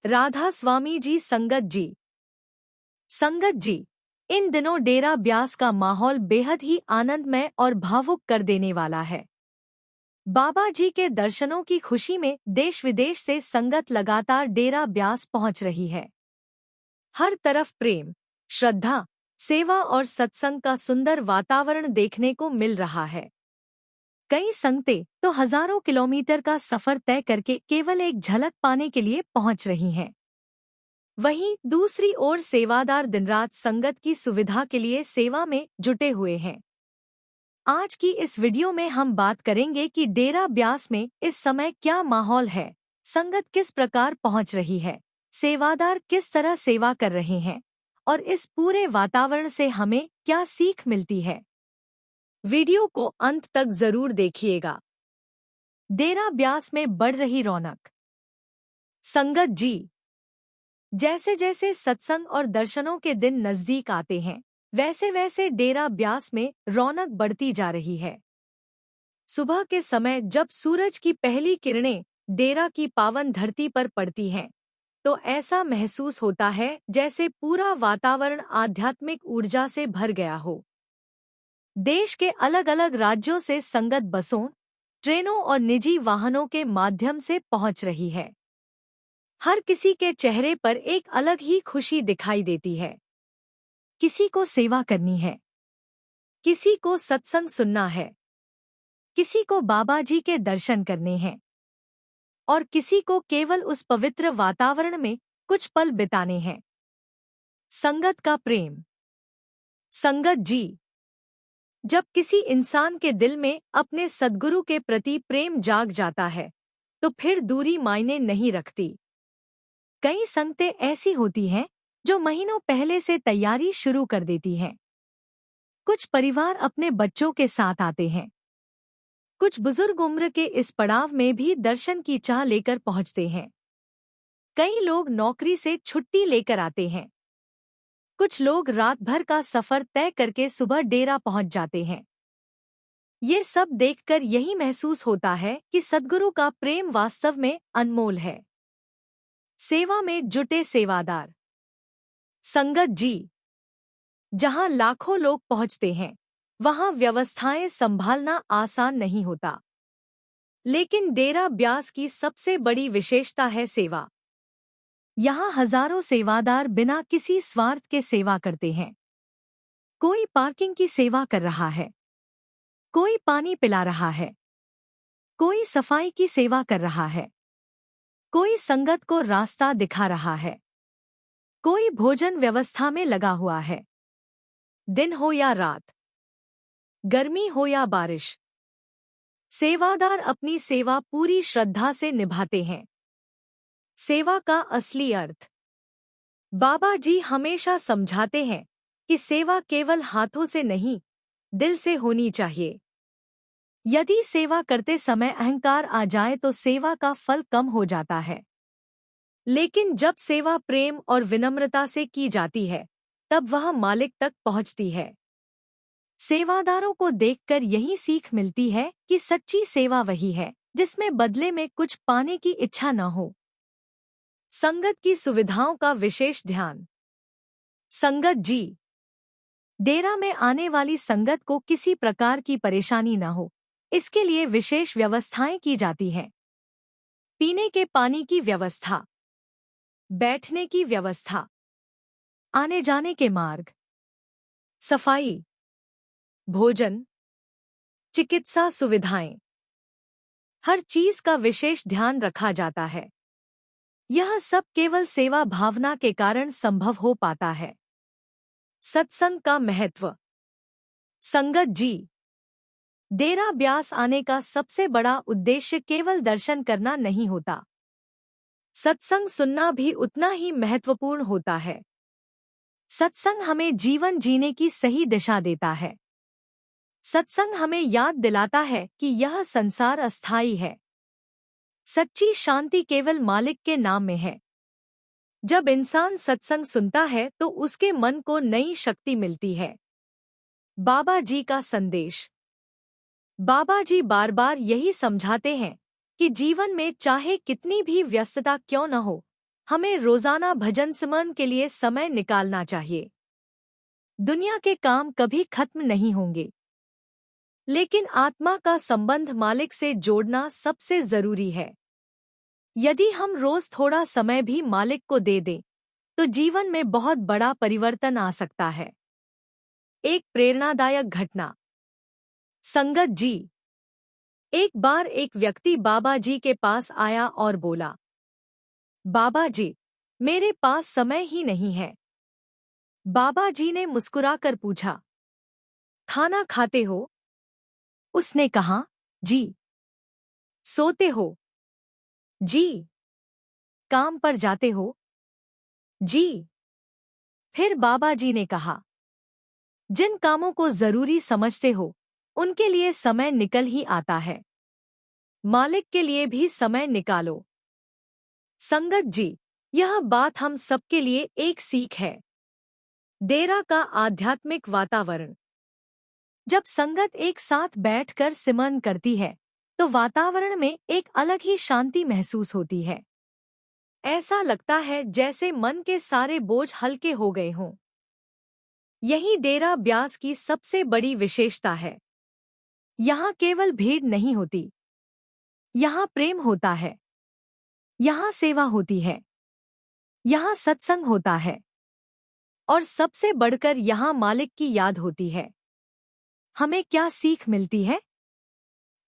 राधा स्वामी जी संगत जी। संगत जी, इन दिनों डेरा ब्यास का माहौल बेहद ही आनंदमय और भावुक कर देने वाला है। बाबा जी के दर्शनों की खुशी में देश विदेश से संगत लगातार डेरा ब्यास पहुंच रही है। हर तरफ प्रेम, श्रद्धा, सेवा और सत्संग का सुंदर वातावरण देखने को मिल रहा है। कई संगतें तो हजारों किलोमीटर का सफर तय करके केवल एक झलक पाने के लिए पहुंच रही हैं। वहीं दूसरी ओर सेवादार दिनरात संगत की सुविधा के लिए सेवा में जुटे हुए हैं। आज की इस वीडियो में हम बात करेंगे कि डेरा ब्यास में इस समय क्या माहौल है, संगत किस प्रकार पहुंच रही है, सेवादार किस तरह सेवा कर रहे हैं और इस पूरे वातावरण से हमें क्या सीख मिलती है। वीडियो को अंत तक जरूर देखिएगा। डेरा ब्यास में बढ़ रही रौनक। संगत जी, जैसे जैसे सत्संग और दर्शनों के दिन नजदीक आते हैं, वैसे वैसे डेरा ब्यास में रौनक बढ़ती जा रही है। सुबह के समय जब सूरज की पहली किरणें डेरा की पावन धरती पर पड़ती हैं, तो ऐसा महसूस होता है जैसे पूरा वातावरण आध्यात्मिक ऊर्जा से भर गया हो। देश के अलग अलग राज्यों से संगत बसों, ट्रेनों और निजी वाहनों के माध्यम से पहुंच रही है। हर किसी के चेहरे पर एक अलग ही खुशी दिखाई देती है। किसी को सेवा करनी है, किसी को सत्संग सुनना है, किसी को बाबा जी के दर्शन करने हैं और किसी को केवल उस पवित्र वातावरण में कुछ पल बिताने हैं। संगत का प्रेम। संगत जी, जब किसी इंसान के दिल में अपने सद्गुरु के प्रति प्रेम जाग जाता है, तो फिर दूरी मायने नहीं रखती। कई संगतें ऐसी होती हैं जो महीनों पहले से तैयारी शुरू कर देती हैं। कुछ परिवार अपने बच्चों के साथ आते हैं। कुछ बुजुर्ग उम्र के इस पड़ाव में भी दर्शन की चाह लेकर पहुंचते हैं। कई लोग नौकरी से छुट्टी लेकर आते हैं। कुछ लोग रात भर का सफर तय करके सुबह डेरा पहुंच जाते हैं। ये सब देखकर यही महसूस होता है कि सद्गुरु का प्रेम वास्तव में अनमोल है। सेवा में जुटे सेवादार। संगत जी, जहां लाखों लोग पहुंचते हैं, वहां व्यवस्थाएं संभालना आसान नहीं होता। लेकिन डेरा ब्यास की सबसे बड़ी विशेषता है सेवा। यहाँ हजारों सेवादार बिना किसी स्वार्थ के सेवा करते हैं। कोई पार्किंग की सेवा कर रहा है, कोई पानी पिला रहा है, कोई सफाई की सेवा कर रहा है, कोई संगत को रास्ता दिखा रहा है, कोई भोजन व्यवस्था में लगा हुआ है। दिन हो या रात, गर्मी हो या बारिश, सेवादार अपनी सेवा पूरी श्रद्धा से निभाते हैं। सेवा का असली अर्थ। बाबा जी हमेशा समझाते हैं कि सेवा केवल हाथों से नहीं, दिल से होनी चाहिए। यदि सेवा करते समय अहंकार आ जाए तो सेवा का फल कम हो जाता है। लेकिन जब सेवा प्रेम और विनम्रता से की जाती है, तब वह मालिक तक पहुंचती है। सेवादारों को देखकर यही सीख मिलती है कि सच्ची सेवा वही है जिसमें बदले में कुछ पाने की इच्छा न हो। संगत की सुविधाओं का विशेष ध्यान। संगत जी, डेरा में आने वाली संगत को किसी प्रकार की परेशानी न हो, इसके लिए विशेष व्यवस्थाएं की जाती हैं। पीने के पानी की व्यवस्था, बैठने की व्यवस्था, आने जाने के मार्ग, सफाई, भोजन, चिकित्सा सुविधाएं, हर चीज का विशेष ध्यान रखा जाता है। यह सब केवल सेवा भावना के कारण संभव हो पाता है। सत्संग का महत्व। संगत जी, डेरा ब्यास आने का सबसे बड़ा उद्देश्य केवल दर्शन करना नहीं होता। सत्संग सुनना भी उतना ही महत्वपूर्ण होता है। सत्संग हमें जीवन जीने की सही दिशा देता है। सत्संग हमें याद दिलाता है कि यह संसार अस्थायी है। सच्ची शांति केवल मालिक के नाम में है। जब इंसान सत्संग सुनता है तो उसके मन को नई शक्ति मिलती है। बाबा जी का संदेश। बाबा जी बार बार यही समझाते हैं कि जीवन में चाहे कितनी भी व्यस्तता क्यों न हो, हमें रोजाना भजन सिमरन के लिए समय निकालना चाहिए। दुनिया के काम कभी खत्म नहीं होंगे, लेकिन आत्मा का संबंध मालिक से जोड़ना सबसे जरूरी है। यदि हम रोज थोड़ा समय भी मालिक को दे दें, तो जीवन में बहुत बड़ा परिवर्तन आ सकता है। एक प्रेरणादायक घटना। संगत जी। एक बार एक व्यक्ति बाबा जी के पास आया और बोला, बाबा जी, मेरे पास समय ही नहीं है। बाबा जी ने मुस्कुराकर पूछा, खाना खाते हो? उसने कहा, जी। सोते हो? जी। काम पर जाते हो? जी। फिर बाबा जी ने कहा, जिन कामों को जरूरी समझते हो, उनके लिए समय निकल ही आता है। मालिक के लिए भी समय निकालो। संगत जी, यह बात हम सबके लिए एक सीख है। डेरा का आध्यात्मिक वातावरण। जब संगत एक साथ बैठकर सिमरन करती है, तो वातावरण में एक अलग ही शांति महसूस होती है। ऐसा लगता है जैसे मन के सारे बोझ हल्के हो गए हों। यही डेरा ब्यास की सबसे बड़ी विशेषता है। यहाँ केवल भीड़ नहीं होती, यहाँ प्रेम होता है, यहाँ सेवा होती है, यहाँ सत्संग होता है, और सबसे बढ़कर यहाँ मालिक की याद होती है। हमें क्या सीख मिलती है?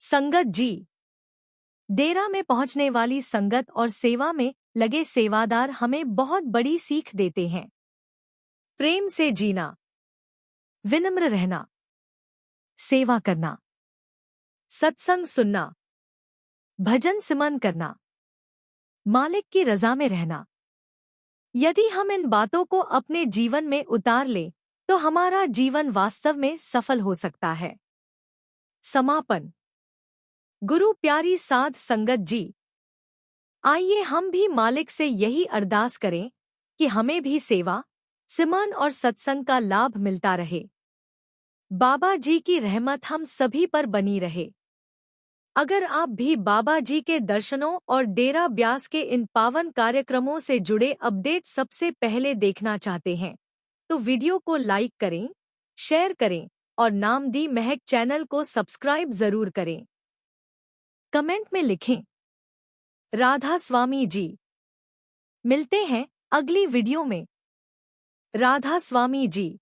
संगत जी। डेरा में पहुंचने वाली संगत और सेवा में लगे सेवादार हमें बहुत बड़ी सीख देते हैं। प्रेम से जीना, विनम्र रहना, सेवा करना, सत्संग सुनना, भजन सिमरन करना, मालिक की रजा में रहना। यदि हम इन बातों को अपने जीवन में उतार लें, तो हमारा जीवन वास्तव में सफल हो सकता है। समापन। गुरु प्यारी साध संगत जी, आइए हम भी मालिक से यही अरदास करें कि हमें भी सेवा, सिमरन और सत्संग का लाभ मिलता रहे। बाबा जी की रहमत हम सभी पर बनी रहे। अगर आप भी बाबा जी के दर्शनों और डेरा ब्यास के इन पावन कार्यक्रमों से जुड़े अपडेट सबसे पहले देखना चाहते हैं, तो वीडियो को लाइक करें, शेयर करें और नाम दी महक चैनल को सब्सक्राइब जरूर करें। कमेंट में लिखें, राधा स्वामी जी। मिलते हैं अगली वीडियो में। राधा स्वामी जी।